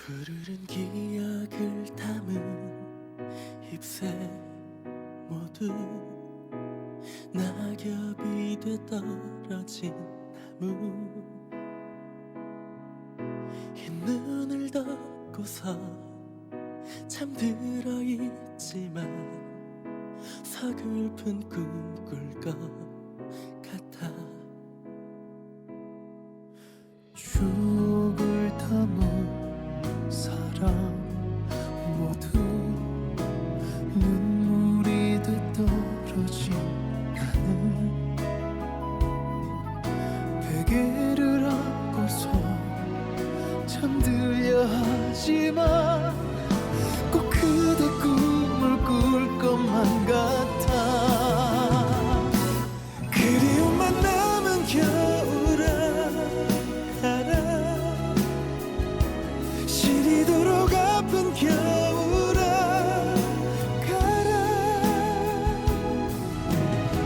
푸르른 기억을 담은 잎새 모두 낙엽이 돼 떨어진 나무 흰 눈을 덮고서 잠들어 있지만 서글픈 꿈 꿀 것 같아 추억을 담은 사랑 모두 눈물이 돼 떨어진 나는 베개를 안고서 잠들려 하지만 꼭 그대 꿈을 꿀 것만 같아 그리움만 남은 겨울아 가라 시리도록 아픈 겨울아 가라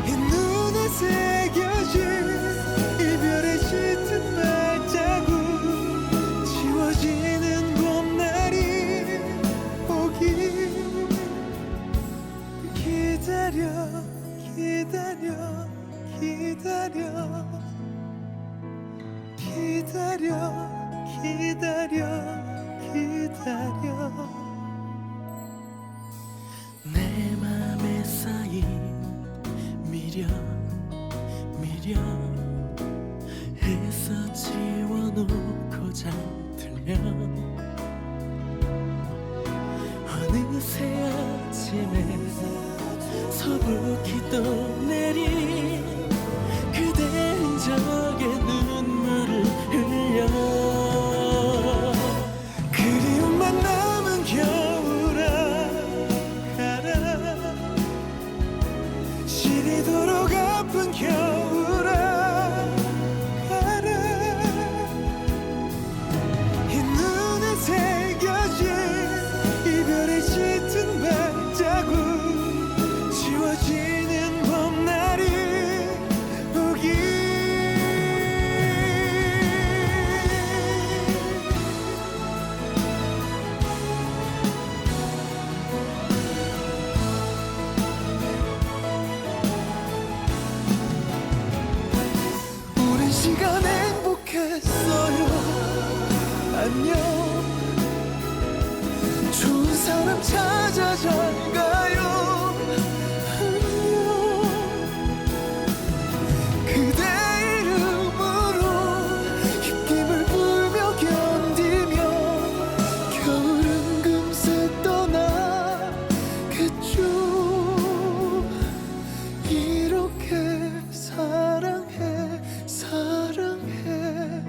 이 눈에 새겨진 이별의 짙은 발자국 지워지는 봄날이 오길 기다려 기다려 기다려 기다려 기다려 기다려 내 맘에 쌓인 미련 해서 지워놓고 잠들면 어느새 아침에 서북히 또 내린 그대 흔적에 눈물을 흘려 그리움만 남은 겨울아 가라 시리도록 아픈 겨울아 가라 이 눈에 새겨진 이별의 짙은 발자국 지워지는 봄날이 오길 오랜 시간 행복했어요 안녕 좋은 사람 찾아 잘 가요 안녕 그대 이름으로 홧김을 불며 견디며 겨울은 금세 떠나겠죠 이렇게 사랑해 사랑해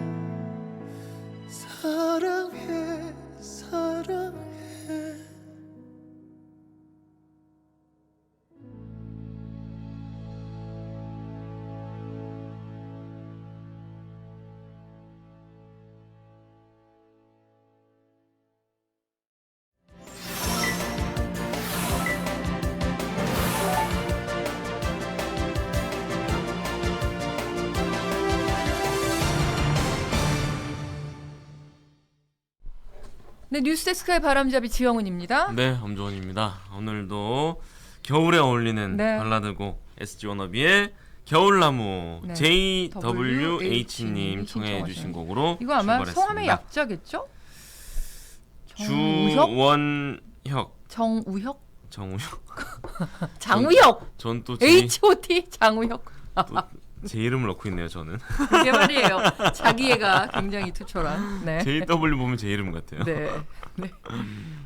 사랑해 사랑해 네, 뉴스데스크의 바람잡이 지영훈입니다. 네, 엄조원입니다. 오늘도 겨울에 어울리는 네. 발라드곡 SG 워너비의 겨울나무 네. JWH님 청해 주신 곡으로 이거 아마 출발했습니다. 성함의 약자겠죠? 주원혁 정우혁? 장우혁. 전 또 H.O.T. 장우혁. 제 이름을 넣고 있네요, 저는. 그게 말이에요. 자기애가 굉장히 투철한. 네. JW 보면 제 이름 같아요. 네. 네.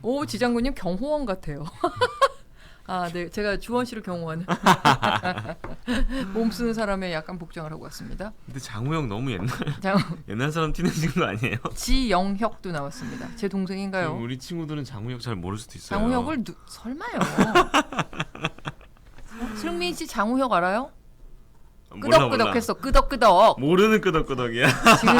오, 지장군님 경호원 같아요. 아, 네. 제가 주원 씨를 경호하는 몸 쓰는 사람의 약간 복장을 하고 왔습니다. 근데 장우혁 너무 장... 옛날 사람 티내는 거 아니에요? 지영혁도 나왔습니다. 제 동생인가요? 우리 친구들은 장우혁 잘 모를 수도 있어요. 장우혁을 설마요. 승민 씨 장우혁 알아요? 끄덕끄덕했어. 끄덕끄덕. 모르는 끄덕끄덕이야. 지금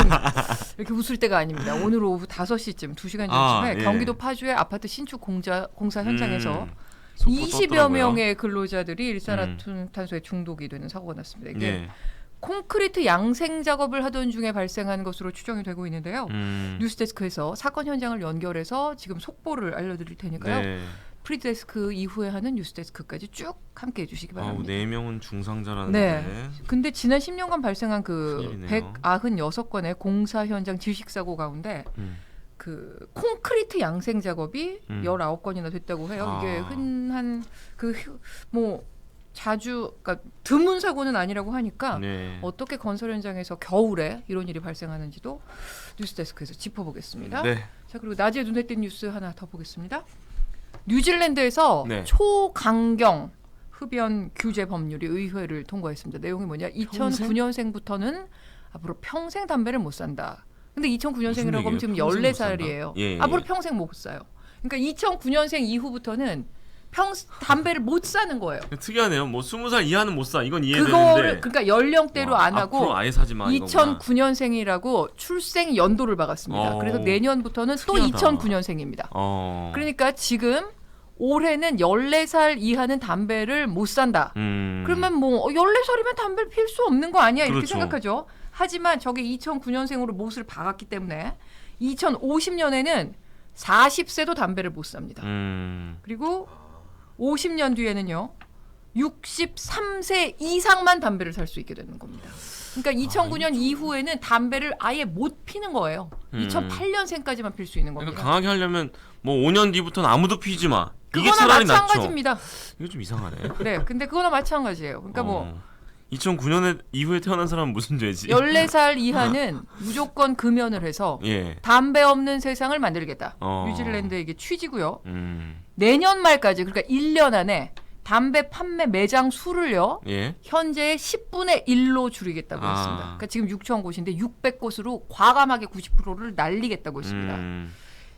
이렇게 웃을 때가 아닙니다. 오늘 오후 5시쯤 2시간 전쯤에 예. 경기도 파주의 아파트 신축 공사 현장에서 속보 20여 떴더라고요. 명의 근로자들이 일산화탄소에 중독이 되는 사고가 났습니다. 이게 예. 콘크리트 양생 작업을 하던 중에 발생한 것으로 추정이 되고 있는데요. 뉴스데스크에서 사건 현장을 연결해서 지금 속보를 알려드릴 테니까요. 네. 프리데스크 이후에 하는 뉴스데스크까지 쭉 함께해 주시기 바랍니다. 4명은 중상자라는데. 네. 근데 지난 10년간 발생한 그 큰일이네요. 196건의 공사 현장 질식 사고 가운데 그 콘크리트 양생 작업이 19건이나 됐다고 해요. 이게 흔한 뭐 자주 그러니까 드문 사고는 아니라고 하니까 네. 어떻게 건설 현장에서 겨울에 이런 일이 발생하는지도 뉴스데스크에서 짚어보겠습니다. 네. 자, 그리고 낮에 눈에 띈 뉴스 하나 더 보겠습니다. 뉴질랜드에서 네. 초강경 흡연 규제 법률이 의회를 통과했습니다. 내용이 뭐냐? 2009년생부터는 앞으로 평생 담배를 못 산다. 근데 2009년생이라고 하면 지금 14살이에요. 예, 예. 앞으로 평생 못 사요. 그러니까 2009년생 이후부터는 담배를 못 사는 거예요. 특이하네요. 뭐 20살 이하는 못 사. 이건 그거를 이해되는데. 그러니까 연령대로 안 하고 앞으로 아예 사지 마. 2009년생이라고 출생 연도를 박았습니다. 그래서 내년부터는 특이하다. 또 2009년생입니다. 그러니까 지금 올해는 14살 이하는 담배를 못 산다. 그러면 뭐 14살이면 담배를 필 수 없는 거 아니야? 이렇게 그렇죠. 생각하죠. 하지만 저게 2009년생으로 못을 박았기 때문에 2050년에는 40세도 담배를 못 삽니다. 그리고 50년 뒤에는요. 63세 이상만 담배를 살 수 있게 되는 겁니다. 그러니까 2009년 이후에는 담배를 아예 못 피는 거예요. 2008년생까지만 필 수 있는 겁니다. 그러니까 강하게 하려면 뭐 5년 뒤부터는 아무도 피지 마. 이게 그거나 차라리 낫죠. 마찬가지입니다. 이거 좀 이상하네. 네, 근데 그거나 마찬가지예요. 그러니까 뭐 2009년에 이후에 태어난 사람은 무슨 죄지? 14살 이하는 무조건 금연을 해서 예. 담배 없는 세상을 만들겠다. 어. 뉴질랜드의 이게 취지고요. 음. 내년 말까지 그러니까 1년 안에 담배 판매 매장 수를요. 예. 현재의 10분의 1로 줄이겠다고 아. 했습니다. 그러니까 지금 6천 곳인데 600곳으로 과감하게 90%를 날리겠다고 했습니다.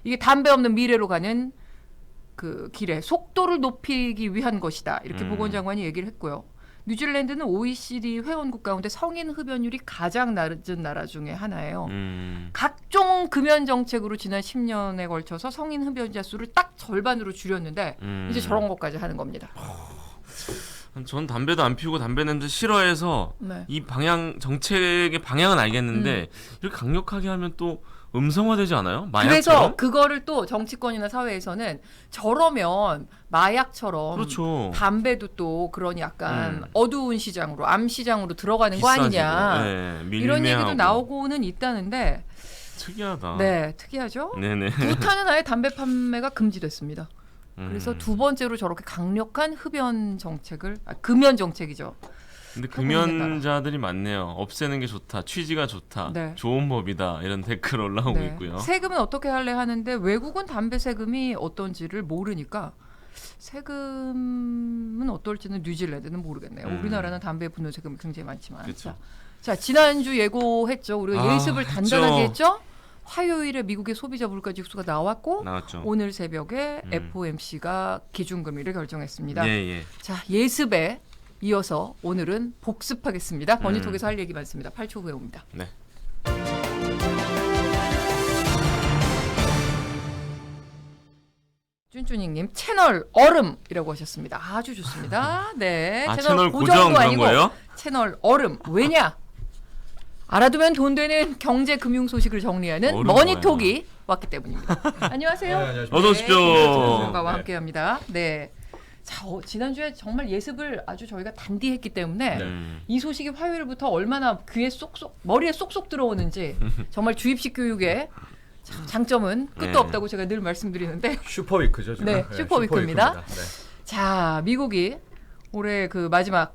이게 담배 없는 미래로 가는 그 길에 속도를 높이기 위한 것이다. 이렇게 보건장관이 얘기를 했고요. 뉴질랜드는 OECD 회원국 가운데 성인 흡연율이 가장 낮은 나라 중에 하나예요. 각종 금연 정책으로 지난 10년에 걸쳐서 성인 흡연자 수를 딱 절반으로 줄였는데 이제 저런 것까지 하는 겁니다. 전 담배도 안 피우고 담배 냄새 싫어해서 네. 이 방향 정책의 방향은 알겠는데 이렇게 강력하게 하면 또 음성화되지 않아요? 마약처럼? 그래서 그거를 또 정치권이나 사회에서는 저러면 마약처럼 그렇죠. 담배도 또 그런 약간 어두운 시장으로 암 시장으로 들어가는 거 비싸지고, 아니냐 네, 이런 얘기도 밀매하고. 나오고는 있다는데 특이하다. 네 특이하죠. 네네. 부탄은 아예 담배 판매가 금지됐습니다. 그래서 두 번째로 저렇게 강력한 흡연 정책을 금연 정책이죠. 근데 금연자들이 많네요. 없애는 게 좋다. 취지가 좋다. 네. 좋은 법이다. 이런 댓글 올라오고 네. 있고요. 세금은 어떻게 할래 하는데 외국은 담배 세금이 어떤지를 모르니까 세금은 어떨지는 뉴질랜드는 모르겠네요. 우리나라는 담배에 붙는 세금이 굉장히 많지만. 그쵸. 자, 지난주 예고했죠. 우리가 예습을 단단하게 했죠. 화요일에 미국의 소비자 물가 지수가 나왔고 나왔죠. 오늘 새벽에 FOMC가 기준금리를 결정했습니다. 예, 예. 자, 예습에 이어서 오늘은 복습하겠습니다. 버니톡에서 할 얘기 많습니다. 8초 후에 옵니다. 네. 쭌쭈닝님 채널 얼음이라고 하셨습니다. 아주 좋습니다. 네, 채널 고정도 고정 그런 아니고 거예요? 채널 얼음. 왜냐? 알아두면 돈 되는 경제 금융 소식을 정리하는 얼음 머니톡이 왔기 때문입니다. 안녕하세요. 네, 안녕하십니까. 어서 오십시오. 전문가와 함께합니다. 네. 자, 지난주에 정말 예습을 아주 저희가 단디 했기 때문에 이 소식이 화요일부터 얼마나 귀에 쏙쏙 머리에 쏙쏙 들어오는지 정말 주입식 교육의 장점은 끝도 네. 없다고 제가 늘 말씀드리는데 슈퍼위크죠 지금. 네, 슈퍼위크입니다. 네. 자, 미국이 올해 그 마지막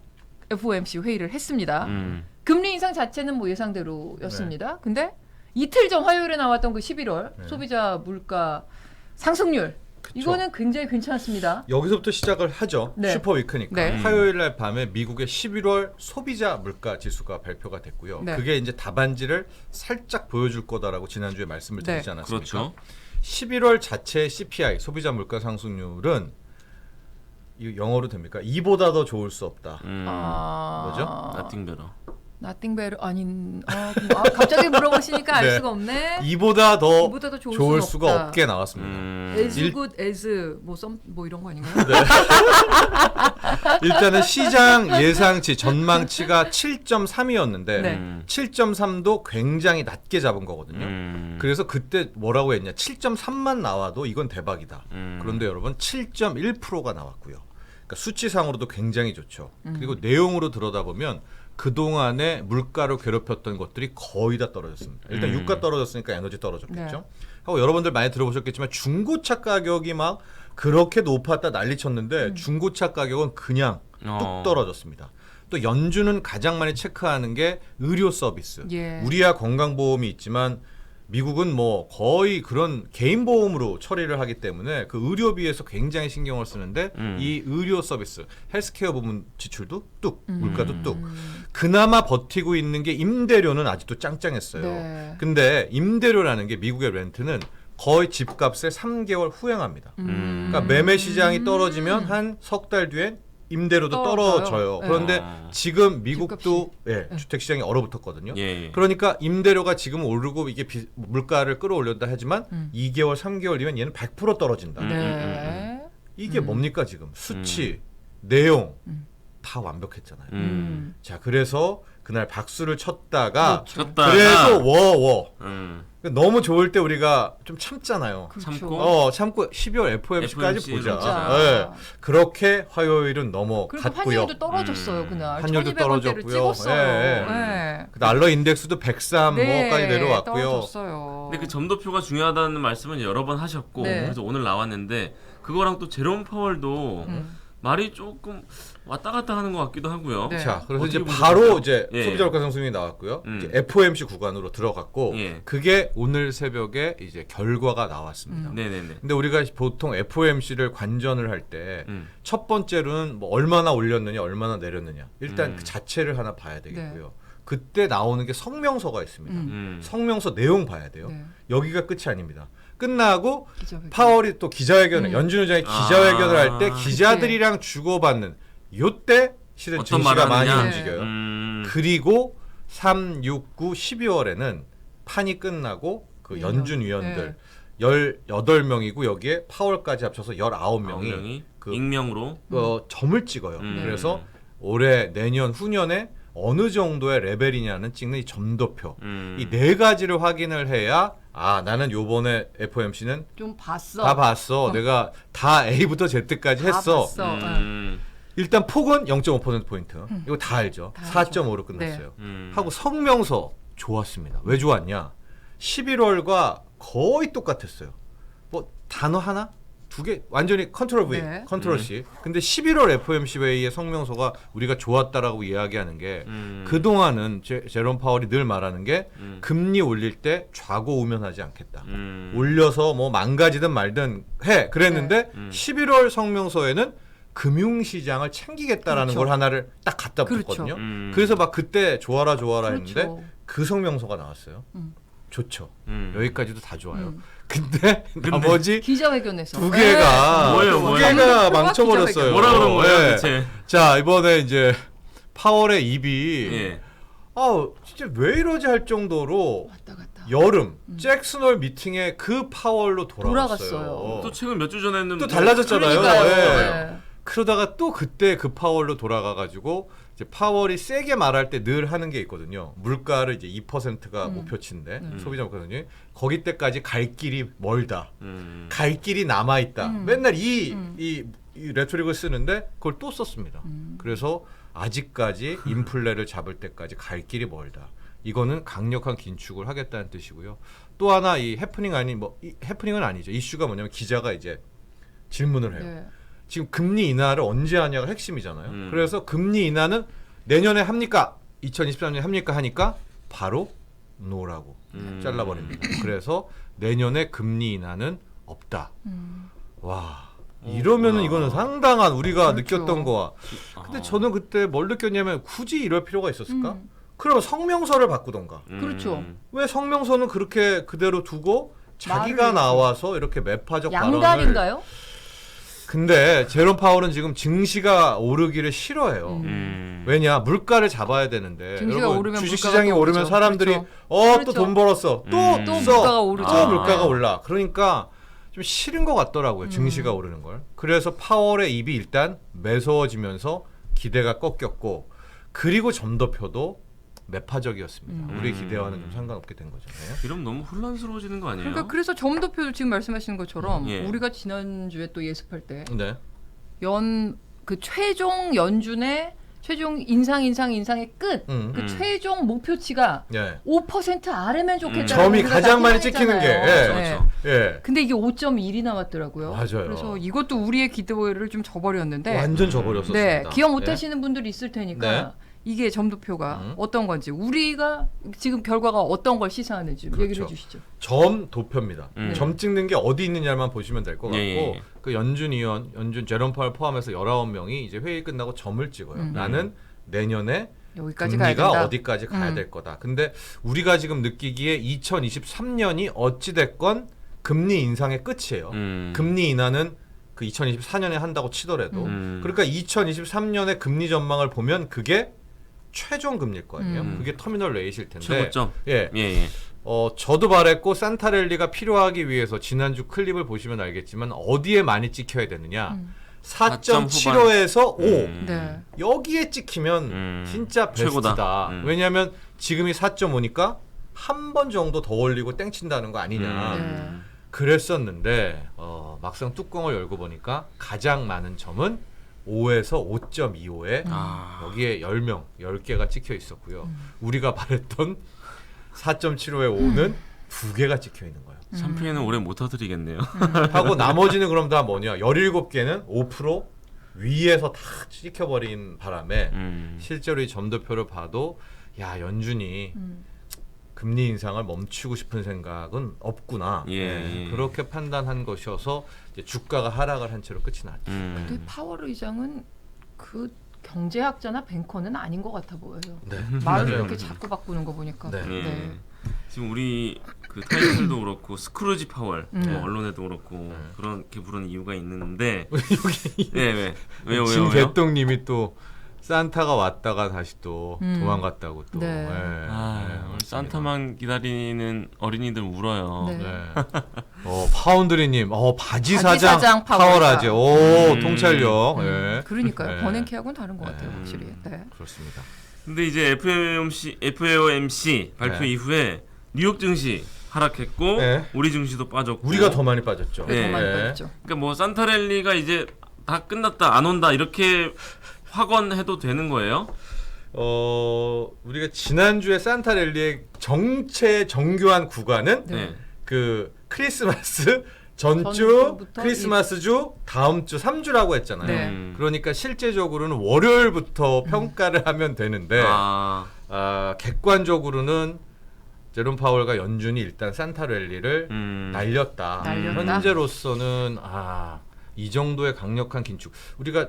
FOMC 회의를 했습니다. 금리 인상 자체는 뭐 예상대로였습니다. 근데 이틀 전 화요일에 나왔던 그 11월 소비자 물가 상승률 이거는 굉장히 괜찮습니다. 여기서부터 시작을 하죠. 네. 슈퍼위크니까. 네. 화요일 날 밤에 미국의 11월 소비자 물가 지수가 발표가 됐고요. 네. 그게 이제 답안지를 살짝 보여줄 거다라고 지난주에 말씀을 드리지 않았습니까? 그렇죠. 11월 자체 CPI 소비자 물가 상승률은 이 영어로 됩니까? 이보다 더 좋을 수 없다. 아, 뭐죠? Nothing better. Nothing better 아닌 갑자기 물어보시니까 알 네. 수가 없네. 이보다 더 이보다 더 좋을 좋을 수는 수가 없다. 없게 나왔습니다. as 일- good as 뭐 이런 거 아닌가요? 일단은 시장 예상치 전망치가 7.3이었는데 네. 7.3도 굉장히 낮게 잡은 거거든요. 그래서 그때 뭐라고 했냐? 7.3만 나와도 이건 대박이다. 그런데 여러분 7.1%가 나왔고요. 그러니까 수치상으로도 굉장히 좋죠. 그리고 내용으로 들여다보면 그동안에 물가를 괴롭혔던 것들이 거의 다 떨어졌습니다. 일단 유가 떨어졌으니까 에너지 떨어졌겠죠. 네. 하고 여러분들 많이 들어보셨겠지만 중고차 가격이 막 그렇게 높았다 난리쳤는데 중고차 가격은 그냥 뚝 떨어졌습니다. 또 연준은 가장 많이 체크하는 게 의료 서비스. 예. 우리야 건강보험이 있지만 미국은 뭐 거의 그런 개인 보험으로 처리를 하기 때문에 그 의료비에서 굉장히 신경을 쓰는데 이 의료 서비스, 헬스케어 부분 지출도 뚝, 물가도 뚝. 그나마 버티고 있는 게 임대료는 아직도 짱짱했어요. 네. 근데 임대료라는 게 미국의 렌트는 거의 집값의 3개월 후행합니다. 그러니까 매매 시장이 떨어지면 한 석 달 뒤엔 임대료도 떨어져요. 떨어져요. 네. 그런데 지금 미국도 주택 시장이 얼어붙었거든요. 예. 그러니까 임대료가 지금 오르고 이게 물가를 끌어올렸다 하지만 2개월, 3개월이면 얘는 100% 떨어진다. 네. 이게 뭡니까 지금? 수치, 내용 다 완벽했잖아요. 자, 그래서 그날 박수를 쳤다가 쳤다가 그래도 워워. 음. 너무 좋을 때 우리가 좀 참잖아요. 그렇죠. 참고 12월 FOMC까지 FOMC 보자. 진짜. 네. 그렇게 화요일은 그리고 넘어갔고요. 환율도 떨어졌어요 그날. 환율도 1200원대를 떨어졌고요. 찍었어요. 예. 네. 그 달러 인덱스도 103 뭐까지 내려왔고요. 떨어졌어요. 근데 그 점도표가 중요하다는 말씀은 여러 번 하셨고 네. 그래서 오늘 나왔는데 그거랑 또 제롬 파월도 말이 조금 왔다 갔다 하는 것 같기도 하고요. 네. 자, 그래서 어떻게 이제 보셨어요? 바로 이제 예. 소비자 물가 상승률이 나왔고요. 이제 FOMC 구간으로 들어갔고 예. 그게 오늘 새벽에 이제 결과가 나왔습니다. 네네네. 근데 우리가 보통 FOMC를 관전을 할 때 첫 번째로는 뭐 얼마나 올렸느냐, 얼마나 내렸느냐. 일단 그 자체를 하나 봐야 되겠고요. 그때 나오는 게 성명서가 있습니다. 성명서 내용 봐야 돼요. 네. 여기가 끝이 아닙니다. 끝나고 기자회견. 파월이 또 기자회견을 연준 의장이 기자회견을 할 때 기자들이랑 주고받는 요때 실은 어떤 증시가 말을 많이 하느냐? 움직여요. 그리고 3, 6, 9, 12월에는 판이 끝나고 그 연준 위원들 18명이고 여기에 파월까지 합쳐서 19명이 그 익명으로 점을 찍어요. 그래서 올해, 내년, 후년에 어느 정도의 레벨이냐는 찍는 이 점도표. 이 네 가지를 확인을 해야 나는 요번에 FOMC는 좀 봤어. 다 봤어. 내가 다 A부터 Z까지 했어. 봤어. 일단 폭은 0.5%포인트. 이거 다 알죠. 다 4.5로 끝났어요. 하고 성명서 좋았습니다. 왜 좋았냐? 11월과 거의 똑같았어요. 뭐 단어 하나? 두 개 완전히 컨트롤 V, 네. 컨트롤 C. 근데 11월 FOMC 회의의 성명서가 우리가 좋았다라고 이야기하는 게 그동안은 제롬 파월이 늘 말하는 게 금리 올릴 때 좌고우면하지 않겠다. 올려서 뭐 망가지든 말든 해. 그랬는데 11월 성명서에는 금융시장을 챙기겠다라는 그렇죠. 걸 하나를 딱 갖다 그렇죠. 붙였거든요. 그래서 막 그때 좋아라 했는데 그렇죠. 그 성명서가 나왔어요. 좋죠. 여기까지도 다 좋아요. 근데 나머지 기자회견에서 두 개가 뭐예요, 두 뭐예요? 개가 망쳐버렸어요. 뭐라 그런 거예요, 네. 대체? 자, 이번에 이제 파월의 입이 예. 진짜 왜 이러지 할 정도로 왔다 갔다. 여름 잭슨홀 미팅에 그 파월로 돌아갔어요. 또 최근 몇 주 전에는 또 달라졌잖아요. 그러니까요. 네. 네. 그러다가 또 그때 그 파월로 돌아가가지고 이제 파월이 세게 말할 때 늘 하는 게 있거든요. 물가를 이제 2%가 목표치인데 소비자 물가는 거기 때까지 갈 길이 멀다. 갈 길이 남아 있다. 맨날 이 레토릭을 쓰는데 그걸 또 썼습니다. 그래서 아직까지 인플레를 잡을 때까지 갈 길이 멀다. 이거는 강력한 긴축을 하겠다는 뜻이고요. 또 하나 이 해프닝은 아니죠. 이슈가 뭐냐면 기자가 이제 질문을 해요. 네. 지금 금리 인하를 언제 하냐가 핵심이잖아요. 그래서 금리 인하는 내년에 합니까? 2023년에 합니까? 하니까 바로 노라고 잘라버립니다. 그래서 내년에 금리 인하는 없다. 와, 이러면은 이거는 상당한 우리가 그렇죠. 느꼈던 거와. 근데 저는 그때 뭘 느꼈냐면 굳이 이럴 필요가 있었을까? 그러면 성명서를 바꾸던가. 그렇죠. 왜 성명서는 그렇게 그대로 두고 자기가 말을 나와서 이렇게 매파적 발언을 양다리인가요? 근데 제롬 파월은 지금 증시가 오르기를 싫어해요. 왜냐 물가를 잡아야 되는데 증시가 여러분 오르면 주식시장이 물가가 오르면 오르죠. 사람들이 그렇죠. 또 그렇죠. 돈 벌었어 또 또 써. 물가가 오르죠. 또 물가가 네. 올라. 그러니까 좀 싫은 것 같더라고요. 증시가 오르는 걸. 그래서 파월의 입이 일단 매서워지면서 기대가 꺾였고 그리고 점도표도 매파적이었습니다. 우리 기대와는 좀 상관없게 된 거죠. 네. 이러면 너무 혼란스러워지는 거 아니에요? 그러니까 그래서 점도표도 지금 말씀하시는 것처럼 예. 우리가 지난주에 또 예습할 때 네. 그 최종 연준의 최종 인상의 끝, 그 최종 목표치가 예. 5% 아래면 좋겠다는 점이 우리가 가장 많이 낙인했잖아요. 찍히는 게, 예. 네. 그렇죠. 예. 근데 이게 5.1이 나왔더라고요. 맞아요. 그래서 이것도 우리의 기대를 좀 저버렸는데, 완전 저버렸었습니다. 네, 기억 못 예. 하시는 분들이 있을 테니까 네. 이게 점도표가 어떤 건지 우리가 지금 결과가 어떤 걸 시사하는지 그렇죠. 얘기를 해주시죠. 점 도표입니다. 점 찍는 게 어디 있느냐만 보시면 될 것 같고 예. 그 연준 제롬 파월 포함해서 19명이 이제 회의 끝나고 점을 찍어요. 나는 내년에 여기까지 가야 금리가 된다. 어디까지 가야 될 거다. 근데 우리가 지금 느끼기에 2023년이 어찌 됐건 금리 인상의 끝이에요. 금리 인하는 그 2024년에 한다고 치더라도 그러니까 2023년의 금리 전망을 보면 그게 최종 금리일 거 아니에요. 그게 터미널 레이트일 텐데. 최고점. 예. 예. 저도 바랬고 산타랠리가 필요하기 위해서 지난주 클립을 보시면 알겠지만 어디에 많이 찍혀야 되느냐. 4.75에서 5 네. 여기에 찍히면 진짜 베스트다. 최고다. 왜냐하면 지금이 4.5니까 한 번 정도 더 올리고 땡친다는 거 아니냐. 네. 그랬었는데 막상 뚜껑을 열고 보니까 가장 많은 점은 5에서 5.25에 여기에 10명, 10개가 찍혀 있었고요. 우리가 바랬던 4.75에 5는 2개가 찍혀 있는 거예요. 3패는 올해 못 터뜨리겠네요. 하고 나머지는 그럼 다 뭐냐? 17개는 5% 위에서 다 찍혀버린 바람에 실제로 이 점도표를 봐도 야 연준이 금리 인상을 멈추고 싶은 생각은 없구나. 예. 그렇게 판단한 것이어서 이제 주가가 하락을 한 채로 끝이 났죠. 근데 파월 의장은 그 경제학자나 뱅커는 아닌 것 같아 보여요. 네. 말을 맞아요. 이렇게 자꾸 바꾸는 거 보니까. 네. 예. 지금 우리 그 타이틀도 그렇고 스크루지 파월 뭐 언론에도 그렇고 그렇게 부르는 이유가 있는데 여기 네, 왜요? 진 대통령님이 또 산타가 왔다가 다시 또 도망갔다고 또. 네. 우리 산타만 기다리는 어린이들 울어요. 네. 네. 파운드리님, 바지 사장 사장 파월하지. 파월하지. 오, 통찰력. 예. 그러니까요. 네. 버냉키하고는 다른 것 같아요, 확실히. 네. 그렇습니다. 근데 이제 FOMC 발표 네. 이후에 뉴욕 증시 하락했고 네. 우리 증시도 빠졌고 우리가 더 많이 빠졌죠. 더 많이 네. 빠졌죠. 그러니까 뭐 산타랠리가 이제 다 끝났다 안 온다 이렇게 확언해도 되는 거예요? 우리가 지난주에 산타랠리의 정교한 구간은 네. 그 크리스마스 전주, 전주부터 크리스마스 주, 다음 주 3주라고 했잖아요. 네. 그러니까 실제적으로는 월요일부터 평가를 하면 되는데 객관적으로는 제롬 파월과 연준이 일단 산타랠리를 날렸다. 날렸다. 현재로서는 이 정도의 강력한 긴축. 우리가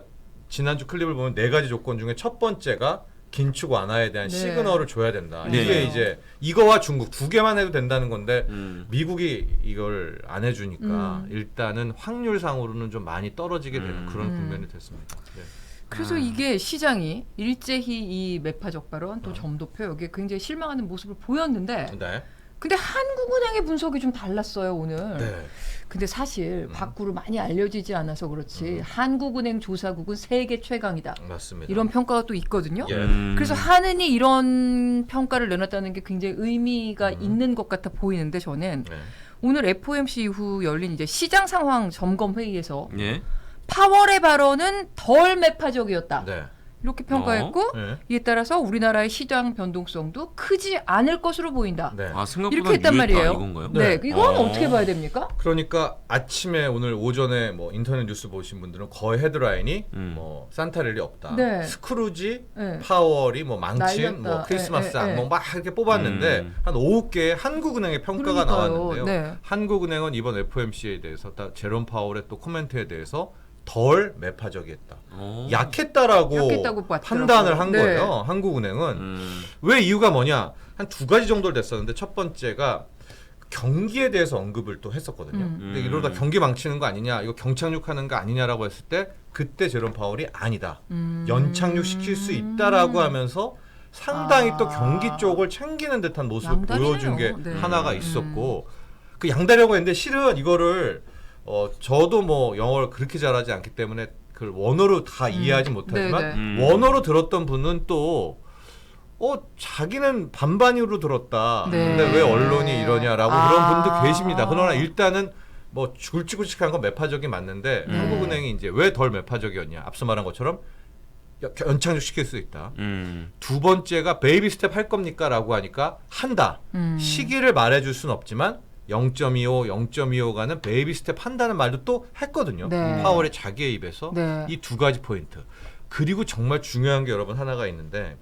지난주 클립을 보면 4가지 조건 중에 첫 번째가 긴축 완화에 대한 네. 시그널을 줘야 된다. 네. 이게 이제 이거와 중국 2개만 해도 된다는 건데 음. 미국이 이걸 안 해주니까 일단은 확률상으로는 좀 많이 떨어지게 되는 그런 국면이 됐습니다. 네. 그래서 이게 시장이 일제히 이 매파적 발언 또 점도표 여기에 굉장히 실망하는 모습을 보였는데 네. 근데 한국은행의 분석이 좀 달랐어요 오늘. 네. 근데 사실 밖으로 많이 알려지지 않아서 그렇지 한국은행 조사국은 세계 최강이다. 맞습니다. 이런 평가가 또 있거든요. 예. 그래서 한은이 이런 평가를 내놨다는 게 굉장히 의미가 있는 것 같아 보이는데 저는 네. 오늘 FOMC 이후 열린 이제 시장 상황 점검 회의에서 예. 파월의 발언은 덜 매파적이었다. 네. 이렇게 평가했고 네. 이에 따라서 우리나라의 시장 변동성도 크지 않을 것으로 보인다. 네. 생각보다 이렇게 했단 유했다, 말이에요. 이건가요? 네, 이건 어. 어떻게 봐야 됩니까? 그러니까 아침에 오늘 오전에 뭐 인터넷 뉴스 보신 분들은 거의 헤드라인이 뭐 산타랠리 없다. 네. 스크루지, 네. 파월이 뭐 망친, 날렸다. 뭐 크리스마스 예, 예, 예. 악몽 막 이렇게 뽑았는데 한 7개의 한국은행의 평가가 그러니까요. 나왔는데요. 네. 한국은행은 이번 FOMC에 대해서 제롬 파월의 또 코멘트에 대해서 덜 매파적이었다. 약했다고 약했다고 봤더라고요. 판단을 한 네. 거예요. 한국은행은 왜 이유가 뭐냐? 한 2가지 정도를 냈었는데 첫 번째가 경기에 대해서 언급을 또 했었거든요. 근데 이러다 경기 망치는 거 아니냐, 이거 경착륙하는 거 아니냐라고 했을 때 그때 제롬 파월이 아니다. 연착륙 시킬 수 있다라고 하면서 상당히 또 경기 쪽을 챙기는 듯한 모습을 양다리네요. 보여준 게 네. 하나가 있었고 그 양다리라고 했는데 실은 이거를 저도 뭐 영어를 그렇게 잘하지 않기 때문에 그걸 원어로 다 이해하지 못하지만 원어로 들었던 분은 또 자기는 반반으로 들었다. 네. 근데 왜 언론이 이러냐라고 그런 분도 계십니다. 그러나 일단은 뭐 굵직굵직한 건 매파적이 맞는데 한국은행이 이제 왜 덜 매파적이었냐. 앞서 말한 것처럼 연착륙 시킬 수 있다. 두 번째가 베이비 스텝 할 겁니까? 라고 하니까 한다. 시기를 말해줄 수는 없지만 0.25, 0.25가는 베이비 스텝 한다는 말도 또 했거든요. 네. 파월의 자기의 입에서 네. 이 두 가지 포인트. 그리고 정말 중요한 게 여러분 하나가 있는데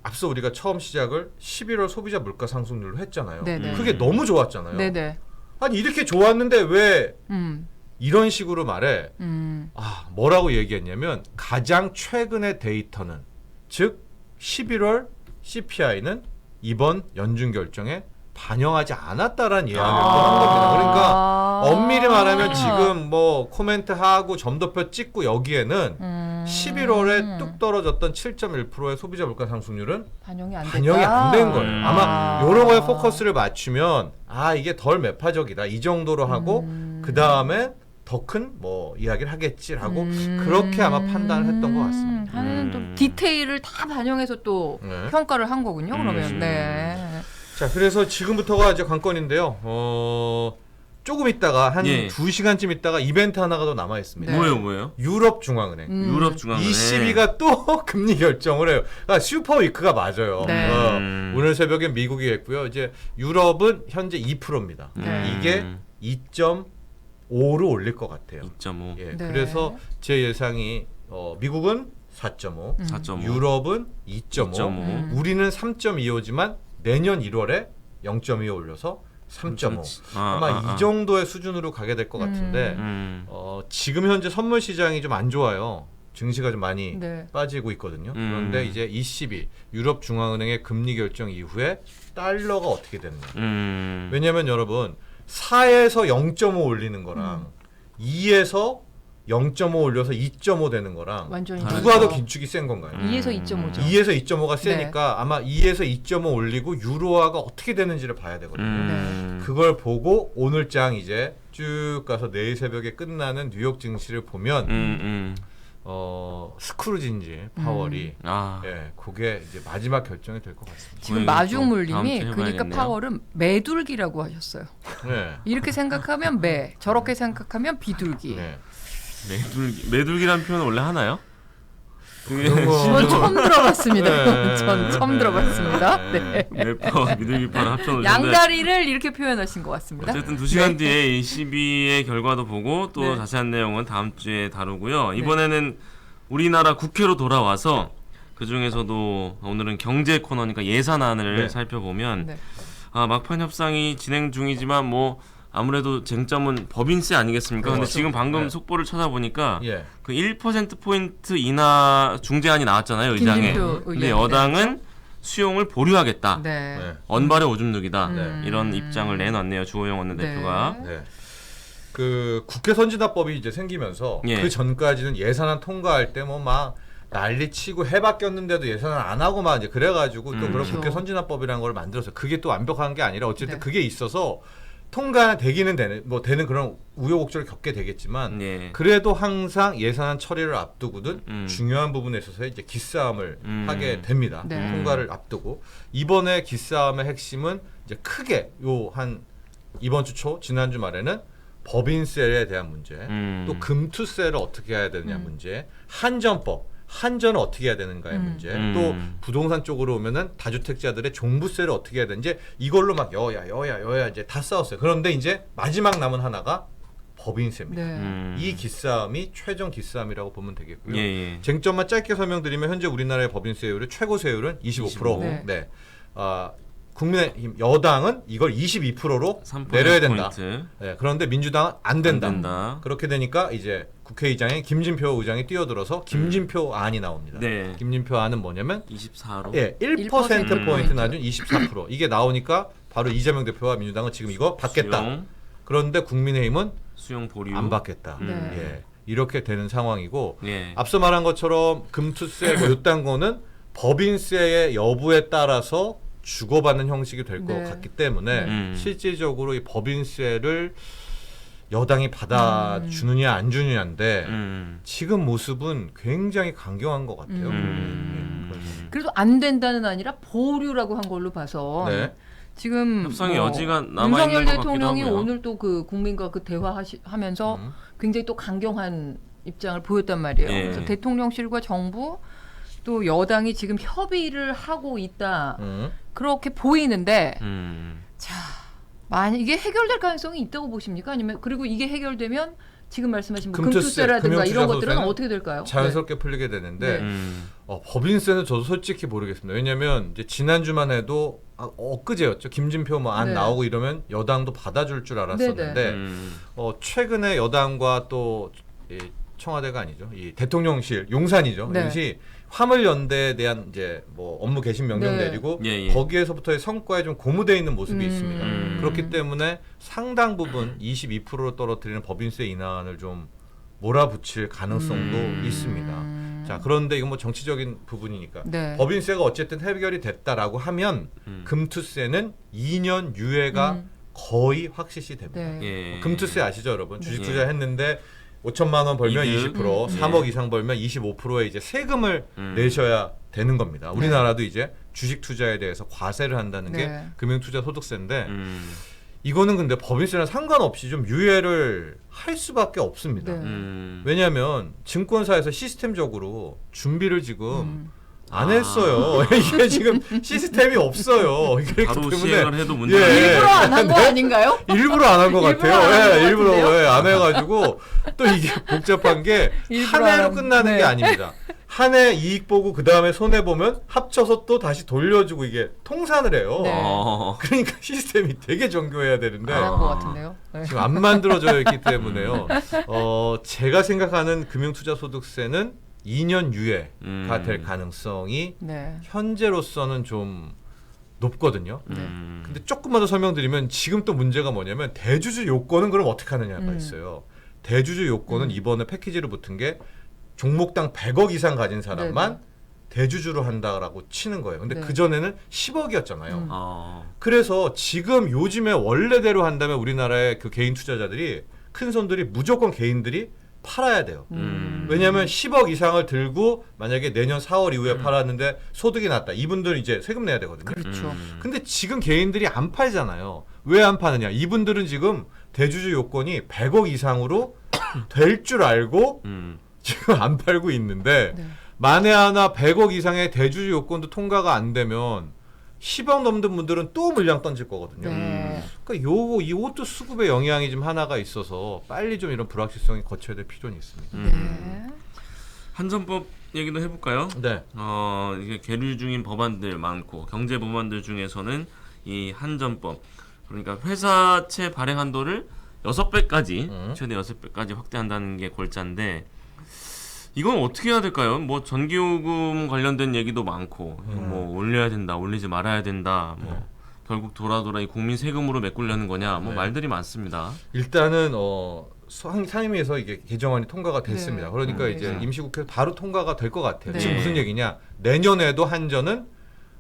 앞서 우리가 처음 시작을 11월 소비자 물가 상승률로 했잖아요. 네네. 그게 너무 좋았잖아요. 네네. 아니 이렇게 좋았는데 왜 음. 이런 식으로 말해? 음. 뭐라고 얘기했냐면 가장 최근의 데이터는 즉 11월 CPI는 이번 연준 결정에 반영하지 않았다라는 예언을 또 한 겁니다. 그러니까 엄밀히 말하면 지금 뭐 코멘트 하고 점도표 찍고 여기에는 11월에 뚝 떨어졌던 7.1%의 소비자 물가 상승률은 반영이 안 된 거예요. 아마 이런 거에 포커스를 맞추면 이게 덜 매파적이다 이 정도로 하고 그 다음에 더 큰 뭐 이야기를 하겠지라고 그렇게 아마 판단을 했던 것 같습니다. 하는 또 디테일을 다 반영해서 또 네. 평가를 한 거군요. 그러면 네. 자, 그래서 지금부터가 이제 관건인데요. 조금 있다가 한 2시간쯤 있다가 이벤트 하나가 더 남아 있습니다. 네. 뭐예요? 유럽 중앙은행. 유럽 중앙은행. ECB가 또 금리 결정을 해요. 그러니까 슈퍼 위크가 맞아요. 네. 오늘 새벽에 미국이 했고요. 이제 유럽은 현재 2%입니다. 이게 2.5로 올릴 것 같아요. 2.5. 예, 네. 그래서 제 예상이 미국은 4.5, 4.5. 유럽은 2.5, 2.5. 우리는 3.25지만 내년 1월에 0.25 올려서 3.5. 아마 이 정도의 수준으로 가게 될 것 같은데 지금 현재 선물 시장이 좀 안 좋아요. 증시가 좀 많이 네. 빠지고 있거든요. 그런데 이제 ECB 유럽 중앙은행의 금리 결정 이후에 달러가 어떻게 되느냐. 왜냐하면 여러분 4에서 0.5 올리는 거랑 2에서 0.5 올려서 2.5 되는 거랑 완전히 누가 더 다르죠. 긴축이 센 건가요? 2에서 2.5죠. 2에서 2.5가 세니까 아마 2에서 2.5 올리고 유로화가 어떻게 되는지를 봐야 되거든요. 그걸 보고 오늘 장 이제 쭉 가서 내일 새벽에 끝나는 뉴욕 증시를 보면 스크루지인지 파월이 그게 이제 마지막 결정이 될 것 같습니다. 지금 마중물님이 그러니까 파월은 매둘기라고 하셨어요. 네. 이렇게 생각하면 매, 저렇게 생각하면 비둘기. 네. 매둘기라는 표현은 원래 하나요? 전 처음 들어봤습니다. 네. 전 처음 들어봤습니다. 네. 매파와 미들기파를 합쳐놓는데 양다리를 이렇게 표현하신 것 같습니다. 어쨌든 2시간 뒤에 ECB의 결과도 보고 또 자세한 내용은 다음 주에 다루고요. 이번에는 우리나라 국회로 돌아와서 그 중에서도 오늘은 경제 코너니까 예산안을 살펴보면 막판 협상이 진행 중이지만 뭐 아무래도 쟁점은 법인세 아니겠습니까? 근데 지금 방금 속보를 찾아보니까 그 1%포인트 인하 중재안이 나왔잖아요, 의장에. 근데 여당은 수용을 보류하겠다. 언발의 오줌 누기다. 이런 입장을 내놨네요, 주호영 원내대표가. 그 국회 선진화법이 이제 생기면서 그 전까지는 예산안 통과할 때 뭐 막 난리치고 해 바뀌었는데도 예산안 안 하고 막 이제 그래가지고 또 그런 국회 선진화법이라는 걸 만들었어요. 그게 또 완벽한 게 아니라 어쨌든 그게 있어서 통과는 되기는 되는 그런 우여곡절을 겪게 되겠지만 그래도 항상 예산안 처리를 앞두고든 중요한 부분에 있어서 이제 기싸움을 하게 됩니다. 통과를 앞두고 이번에 기싸움의 핵심은 이제 크게 이번 주 초 지난주 말에는 법인세에 대한 문제, 또 금투세를 어떻게 해야 되느냐 문제, 한전은 어떻게 해야 되는가의 문제, 또 부동산 쪽으로 오면은 다주택자들의 종부세를 어떻게 해야 되는지 이걸로 막 여야 이제 다 싸웠어요. 그런데 이제 마지막 남은 하나가 법인세입니다. 이 기싸움이 최종 기싸움이라고 보면 되겠고요. 쟁점만 짧게 설명드리면 현재 우리나라의 법인세율의 최고 세율은 25%. 국민의힘 여당은 이걸 22%로 3% 내려야 된다. 포인트. 네, 그런데 민주당은 안 된다. 안 된다. 그렇게 되니까 이제 국회의장에 김진표 의장이 뛰어들어서 김진표 안이 나옵니다. 네. 김진표 안은 뭐냐면 24로. 예, 1% 포인트 낮은 24%. 이게 나오니까 바로 이재명 대표와 민주당은 지금 이거 받겠다. 수용, 그런데 국민의힘은 수용 보류. 안 받겠다. 네. 예. 이렇게 되는 상황이고 예. 앞서 말한 것처럼 금투세 뭐 이딴 거는 법인세의 여부에 따라서 주고받는 형식이 될 것 네. 같기 때문에 음. 실질적으로 이 법인세를 여당이 받아주느냐 안 주느냐인데 지금 모습은 굉장히 강경한 것 같아요. 그래도 안 된다는 아니라 보류라고 한 걸로 봐서 네. 지금 협상의 뭐 여지가 남아 윤석열 있는 것 같기도 대통령이 하고요. 오늘 또 그 국민과 그 대화하면서 굉장히 또 강경한 입장을 보였단 말이에요. 예. 그래서 대통령실과 정부 또 여당이 지금 협의를 하고 있다 그렇게 보이는데 자 만약 이게 해결될 가능성이 있다고 보십니까? 아니면 그리고 이게 해결되면 지금 말씀하신 뭐 금투세, 금투세라든가 이런 것들은 금융투자소세는 어떻게 될까요? 자연스럽게 풀리게 되는데 네. 법인세는 저도 솔직히 모르겠습니다. 왜냐하면 이제 지난주만 해도 엊그제였죠. 김진표 뭐 안 네. 나오고 이러면 여당도 받아줄 줄 알았었는데 최근에 여당과 또 이 청와대가 아니죠. 이 대통령실 용산이죠. 네. 이것이 화물연대에 대한 이제 뭐 업무 개심 명령 네. 내리고 예. 거기에서부터의 성과에 좀 고무되어 있는 모습이 있습니다. 음. 그렇기 때문에 상당 부분 22%로 떨어뜨리는 법인세 인하를 좀 몰아붙일 가능성도 있습니다. 자, 그런데 이건 뭐 정치적인 부분이니까 네. 법인세가 어쨌든 해결이 됐다라고 하면 금투세는 2년 유예가 거의 확실시 됩니다. 네. 예. 금투세 아시죠, 여러분? 주식 예. 투자했는데 5천만 원 벌면 이득. 20%, 3억 이상 벌면 25%의 이제 세금을 내셔야 되는 겁니다. 우리나라도 이제 주식 투자에 대해서 과세를 한다는 게 네. 금융투자소득세인데 이거는 근데 법인세랑 상관없이 좀 유예를 할 수밖에 없습니다. 네. 왜냐하면 증권사에서 시스템적으로 준비를 지금 안 했어요. 이게 지금 시스템이 없어요. 그렇기 바로 때문에 시행을 해도 문제가 예. 일부러 안 한 거 아닌가요? 일부러 안 한 것 일부러 같아요. 안 한것 예, 일부러 같은데요? 안 해가지고 또 이게 복잡한 게 일부러 한 해로 안 끝나는 네. 게 아닙니다. 한 해 이익 보고 그 다음에 손해 보면 합쳐서 또 다시 돌려주고 이게 통산을 해요. 네. 그러니까 시스템이 되게 정교해야 되는데 안 한 것 같은데요. 네. 지금 안 만들어져 있기 때문에요. 제가 생각하는 금융투자소득세는 2년 유예가 될 가능성이 네. 현재로서는 좀 높거든요. 네. 근데 조금만 더 설명드리면 지금 또 문제가 뭐냐면 대주주 요건은 그럼 어떻게 하느냐가 있어요. 대주주 요건은 이번에 패키지로 붙은 게 종목당 100억 이상 가진 사람만 네네. 대주주로 한다라고 치는 거예요. 근데 네. 그전에는 10억이었잖아요. 어. 그래서 지금 요즘에 원래대로 한다면 우리나라의 그 개인 투자자들이 큰 손들이 무조건 개인들이 팔아야 돼요. 왜냐하면 10억 이상을 들고 만약에 내년 4월 이후에 팔았는데 소득이 났다. 이분들은 이제 세금 내야 되거든요. 그렇죠. 근데 지금 개인들이 안 팔잖아요. 왜 안 파느냐? 이분들은 지금 대주주 요건이 100억 이상으로 될 줄 알고 지금 안 팔고 있는데 네. 만에 하나 100억 이상의 대주주 요건도 통과가 안 되면 10억 넘는 분들은 또 물량 던질 거거든요. 네. 그러니까 이것도 수급의 영향이 좀 하나가 있어서 빨리 좀 이런 불확실성이 거쳐야 될 필요는 있습니다. 네. 한전법 얘기도 해볼까요? 네. 이게 계류 중인 법안들 많고 경제 법안들 중에서는 이 한전법 그러니까 회사채 발행 한도를 6배까지 최대 6배까지 확대한다는 게 골자인데 이건 어떻게 해야 될까요? 뭐 전기요금 관련된 얘기도 많고 뭐 올려야 된다, 올리지 말아야 된다. 뭐 결국 돌아 이 국민 세금으로 메꾸려는 거냐? 뭐 네. 말들이 많습니다. 일단은 상임위에서 이게 개정안이 통과가 됐습니다. 네. 그러니까 네. 이제 임시국회에서 바로 통과가 될 것 같아요. 네. 지금 무슨 얘기냐? 내년에도 한전은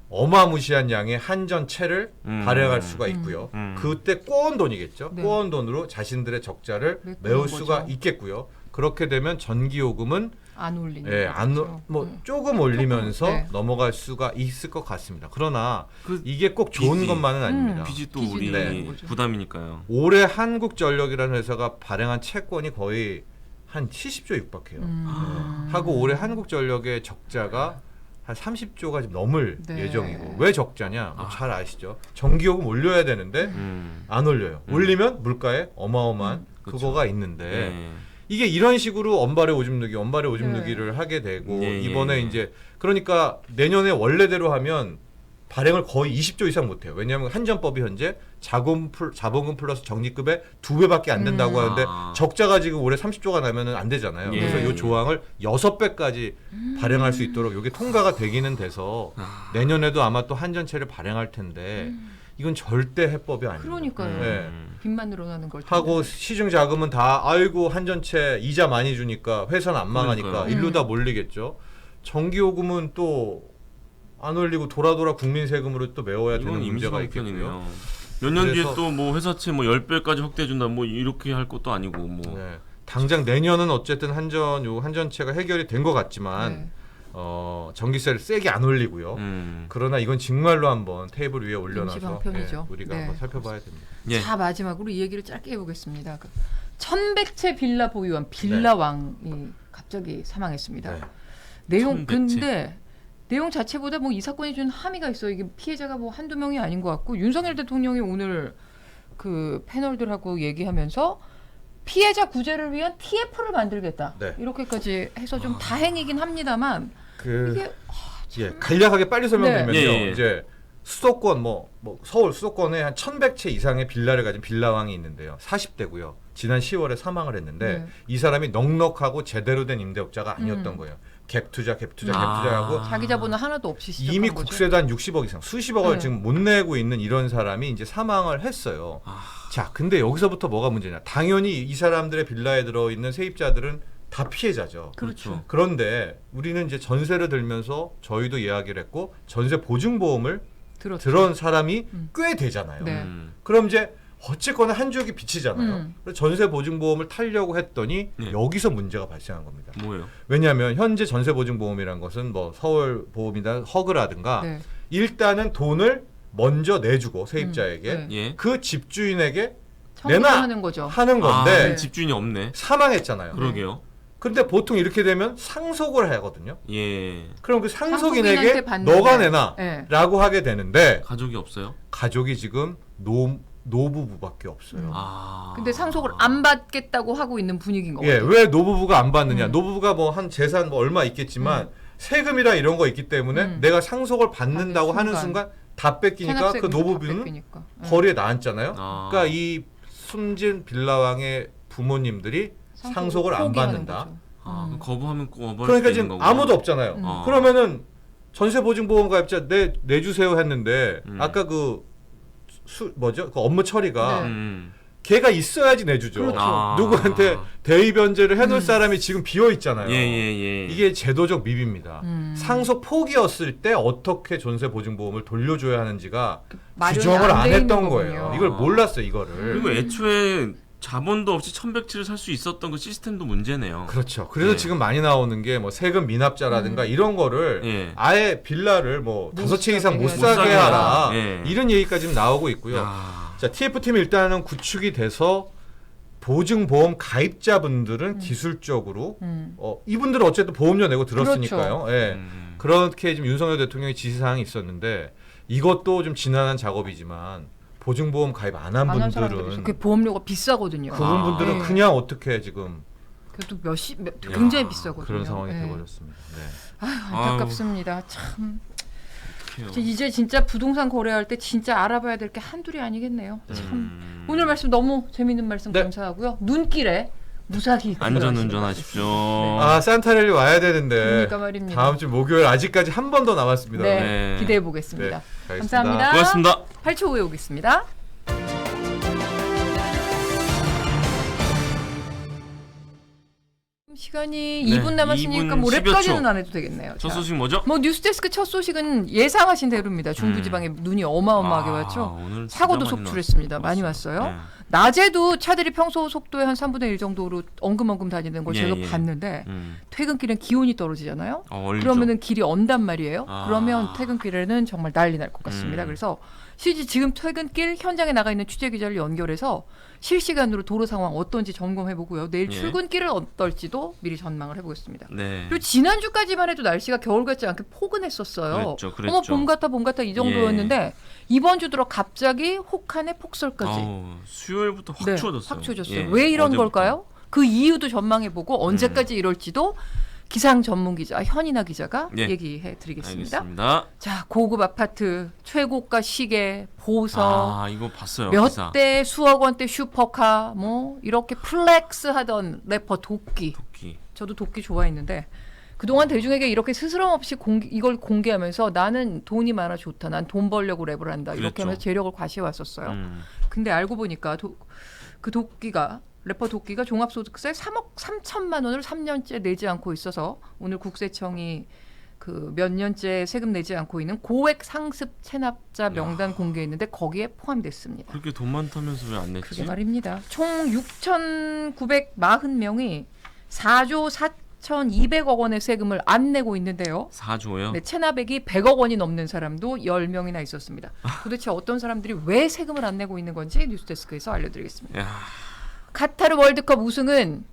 어마무시한 양의 한전채를 발행할 수가 있고요. 그때 꼬은 돈이겠죠. 네. 꼬은 돈으로 자신들의 적자를 메꾸는 메울 거죠. 수가 있겠고요. 그렇게 되면 전기요금은 안 올리는 예, 거죠. 조금 올리면서 네. 넘어갈 수가 있을 것 같습니다. 그러나 그 이게 꼭 좋은 빚이. 것만은 아닙니다. 빚이 또 빚이 우리 되는 거죠. 부담이니까요. 올해 한국전력이라는 회사가 발행한 채권이 거의 한 70조 육박해요. 하고 올해 한국전력의 적자가 한 30조가 지금 넘을 네. 예정이고 왜 적자냐? 뭐잘 아시죠? 전기요금 올려야 되는데 안 올려요. 올리면 물가에 어마어마한 그쵸. 그거가 있는데 네. 이게 이런 식으로 언발에 오줌 누기를 네. 하게 되고 예, 이번에 예. 이제 그러니까 내년에 원래대로 하면 발행을 거의 20조 이상 못해요. 왜냐하면 한전법이 현재 자본금 플러스 적립금의 2배밖에 안 된다고 하는데 적자가 지금 올해 30조가 나면은 안 되잖아요. 예. 그래서 이 조항을 6배까지 발행할 수 있도록 이게 통과가 되기는 돼서 내년에도 아마 또 한전채를 발행할 텐데 이건 절대 해법이 아니에요. 그러니까요. 네. 빚만 늘어나는 걸 하고 시중 자금은 다 아이고 한전채 이자 많이 주니까 회사는 안 망하니까 그러니까요. 일로 다 몰리겠죠. 전기요금은 또 안 올리고 돌아 국민 세금으로 또 메워야 되는 이건 문제가 임시방편이네요. 있겠고요. 몇 년 뒤에 그래서- 또 뭐 회사채 뭐 10배까지 확대해 준다 뭐 이렇게 할 것도 아니고 뭐 네. 당장 내년은 어쨌든 한전채가 해결이 된 것 같지만 네. 전기세를 세게 안 올리고요. 그러나 이건 정말로 한번 테이블 위에 올려놔서 임시방편이죠. 우리가 네. 한번 살펴봐야 됩니다. 예. 자 마지막으로 이 얘기를 짧게 해보겠습니다. 그 1100채 빌라 보유한 빌라왕이 갑자기 사망했습니다. 네. 내용 1100채. 근데 내용 자체보다 뭐 이 사건이 준 함의가 있어요. 이게 피해자가 뭐 한두 명이 아닌 것 같고 윤석열 대통령이 오늘 그 패널들하고 얘기하면서 피해자 구제를 위한 TF를 만들겠다. 네. 이렇게까지 해서 좀 다행이긴 합니다만 이게 간략하게 빨리 설명드리면요. 네. 예. 이제 수도권 뭐 서울 수도권에 한 1100채 이상의 빌라를 가진 빌라왕이 있는데요. 40대고요. 지난 10월에 사망을 했는데 네. 이 사람이 넉넉하고 제대로 된 임대업자가 아니었던 거예요. 갭 투자하고 자기 자본은 하나도 없이 시작한 이미 거죠. 국세도 한 60억 이상, 수십억을 네. 지금 못 내고 있는 이런 사람이 이제 사망을 했어요. 자, 근데 여기서부터 뭐가 문제냐? 당연히 이 사람들의 빌라에 들어 있는 세입자들은 다 피해자죠. 그렇죠. 그런데 우리는 이제 전세를 들면서 저희도 이야기를 했고 전세 보증보험을 들었죠. 들은 사람이 꽤 되잖아요. 네. 그럼 이제 어쨌거나 한 주기 빚이잖아요. 그래서 전세 보증보험을 타려고 했더니 네. 여기서 문제가 발생한 겁니다. 뭐예요? 왜냐하면 현재 전세 보증보험이란 것은 뭐 서울 보험이나 허그라든가 네. 일단은 돈을 먼저 내주고 세입자에게 네. 예. 그 집주인에게 청구를 내놔 하는 거죠. 하는 건데 네. 집주인이 없네. 사망했잖아요. 그러게요. 근데 보통 이렇게 되면 상속을 하거든요. 예. 그럼 그 상속인한테 상속인에게 받는 너가 거야. 내놔 네. 라고 하게 되는데 가족이 없어요? 가족이 지금 노부부밖에 없어요. 근데 상속을 안 받겠다고 하고 있는 분위기인 예, 거예요. 왜 노부부가 안 받느냐? 노부부가 뭐 한 재산 뭐 얼마 있겠지만 세금이라 이런 거 있기 때문에 내가 상속을 받는다고 받는 하는 순간 다 뺏기니까 그 노부부는 거리에 나앉잖아요. 그러니까 이 숨진 빌라왕의 부모님들이 상속을 안 받는다. 그럼 거부하면 거부할 그러니까 수 있는 지금 거구나. 아무도 없잖아요. 그러면은 전세보증보험 가입자 내주세요 했는데 아까 뭐죠? 그 업무 처리가 네. 걔가 있어야지 내주죠. 그렇죠. 누구한테 대의 변제를 해놓을 사람이 지금 비어 있잖아요. 예. 이게 제도적 미비입니다. 상속 포기였을 때 어떻게 전세 보증보험을 돌려줘야 하는지가 마련이 규정을 안 안 돼 있는 했던 거군요. 거예요. 이걸 몰랐어요, 이거를. 그리고 애초에 자본도 없이 1100채를 살 수 있었던 그 시스템도 문제네요. 그렇죠. 그래서 예. 지금 많이 나오는 게 뭐 세금 미납자라든가 이런 거를 예. 아예 빌라를 뭐 못 5채 이상 못 사게 사게 해라. 하라. 예. 이런 얘기까지 지금 나오고 있고요. 야. 자, TF팀이 일단은 구축이 돼서 보증보험 가입자분들은 기술적으로 이분들은 어쨌든 보험료 내고 들었으니까요. 예. 그렇게 지금 윤석열 대통령의 지시사항이 있었는데 이것도 좀 지난한 작업이지만 보증보험 가입 안 한 안한 사람들이 있어요. 분들은 그 보험료가 비싸거든요. 그분들은 네. 그냥 어떻게 지금 그래도 굉장히 비싸거든요. 그런 상황이 네. 돼버렸습니다. 네. 안타깝습니다. 참 어떡해요. 이제 진짜 부동산 거래할 때 진짜 알아봐야 될 게 한둘이 아니겠네요. 참 오늘 말씀 너무 재밌는 말씀 네. 감사하고요. 눈길에 무사히 안전 운전하십시오. 아, 산타랠리 와야 되는데 그러니까 말입니다. 다음 주 목요일 아직까지 한 번 더 남았습니다. 네, 네. 기대해 보겠습니다. 네, 감사합니다. 고맙습니다. 8초 후에 오겠습니다. 시간이 네, 2분 남았으니까 2분 뭐 10여 랩까지는 초. 안 해도 되겠네요. 첫 자, 소식 뭐죠? 뭐 뉴스데스크 첫 소식은 예상하신 대로입니다. 중부지방에 눈이 어마어마하게 왔죠. 오늘 진짜 사고도 많이 속출했습니다. 나왔어요. 많이 왔어요. 네. 낮에도 차들이 평소 속도의 한 3분의 1 정도로 엉금엉금 다니는 걸 예, 제가 예. 봤는데 음. 퇴근길엔 기온이 떨어지잖아요. 얼리죠. 그러면은 길이 언단 말이에요. 아. 그러면 퇴근길에는 정말 난리 날 것 같습니다. 그래서 실제 지금 퇴근길 현장에 나가 있는 취재 기자를 연결해서 실시간으로 도로 상황 어떤지 점검해 보고요. 내일 예. 출근길은 어떨지도 미리 전망을 해보겠습니다. 네. 그리고 지난주까지만 해도 날씨가 겨울 같지 않게 포근했었어요. 그랬죠. 어머 봄 같아 이 정도였는데 이번 주 들어 갑자기 혹한의 폭설까지. 수요일부터 확 네, 추워졌어요. 확 추워졌어요. 예, 왜 이런 어제부터. 걸까요? 그 이유도 전망해보고 언제까지 이럴지도 기상 전문 기자 현인아 기자가 예. 얘기해 드리겠습니다. 알겠습니다. 자, 고급 아파트, 최고가 시계, 보석, 아 이거 봤어요. 기사. 몇 대 수억 원대 슈퍼카, 뭐 이렇게 플렉스 하던 래퍼 도끼. 도끼. 저도 도끼 좋아했는데 그동안 대중에게 이렇게 스스럼 없이 이걸 공개하면서 나는 돈이 많아 좋다. 난 돈 벌려고 랩을 한다. 이렇게 그랬죠. 하면서 재력을 과시해왔었어요. 근데 알고 보니까 그 도끼가 래퍼 도끼가 종합소득세 3억 3천만 원을 3년째 내지 않고 있어서 오늘 국세청이 그 몇 년째 세금 내지 않고 있는 고액 상습 체납자 명단 공개했는데 거기에 포함됐습니다. 그렇게 돈 많다면서 왜 안 냈지? 그게 말입니다. 총 6,940명이 4조 4,200억 원의 세금을 안 내고 있는데요. 4조요? 네, 체납액이 100억 원이 넘는 사람도 10명이나 있었습니다. 도대체 어떤 사람들이 왜 세금을 안 내고 있는 건지 뉴스데스크에서 알려드리겠습니다. 야. 카타르 월드컵 우승은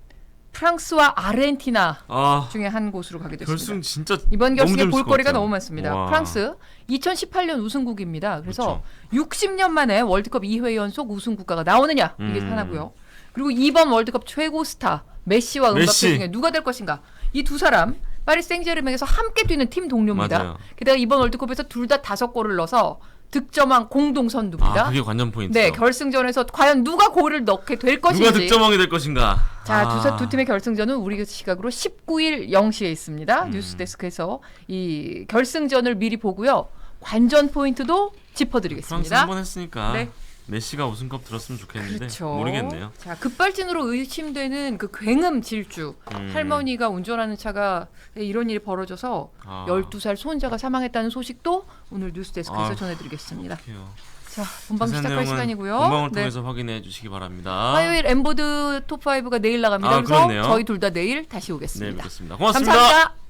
프랑스와 아르헨티나 아 중에 한 곳으로 가게 됐습니다. 결승 진짜 이번 너무 결승에 재밌을 것 볼거리가 같아요. 너무 많습니다. 와. 프랑스 2018년 우승국입니다. 그래서 60년 만에 월드컵 2회 연속 우승 국가가 나오느냐 이게 하나고요. 그리고 이번 월드컵 최고 스타 메시와 음바페 메시. 중에 누가 될 것인가. 이 두 사람 파리 생제르맹에서 함께 뛰는 팀 동료입니다. 맞아요. 게다가 이번 월드컵에서 둘 다 5골을 넣어서 득점왕 공동 선두입니다. 아 그게 관전 포인트죠. 네, 결승전에서 과연 누가 골을 넣게 될 것인지. 누가 득점왕이 될 것인가? 자, 두 팀의 결승전은 우리 시각으로 19일 0시에 있습니다. 뉴스데스크에서 이 결승전을 미리 보고요. 관전 포인트도 프랑스 짚어드리겠습니다. 한 번 했으니까 네. 메시가 우승컵 들었으면 좋겠는데 그렇죠. 모르겠네요. 자, 급발진으로 의심되는 그 굉음 질주. 할머니가 운전하는 차가 이런 일이 벌어져서 아. 12살 손자가 사망했다는 소식도 오늘 뉴스데스크에서 아유, 전해드리겠습니다. 어떡해요. 자, 본방 자세한 시작할 내용은 시간이고요. 본방을 네. 통해서 확인해 주시기 바랍니다. 화요일 엠보드 톱5가 내일 나갑니다. 아, 그래서 그렇네요. 저희 둘 다 내일 다시 네, 오겠습니다. 뵙겠습니다. 고맙습니다. 감사합니다.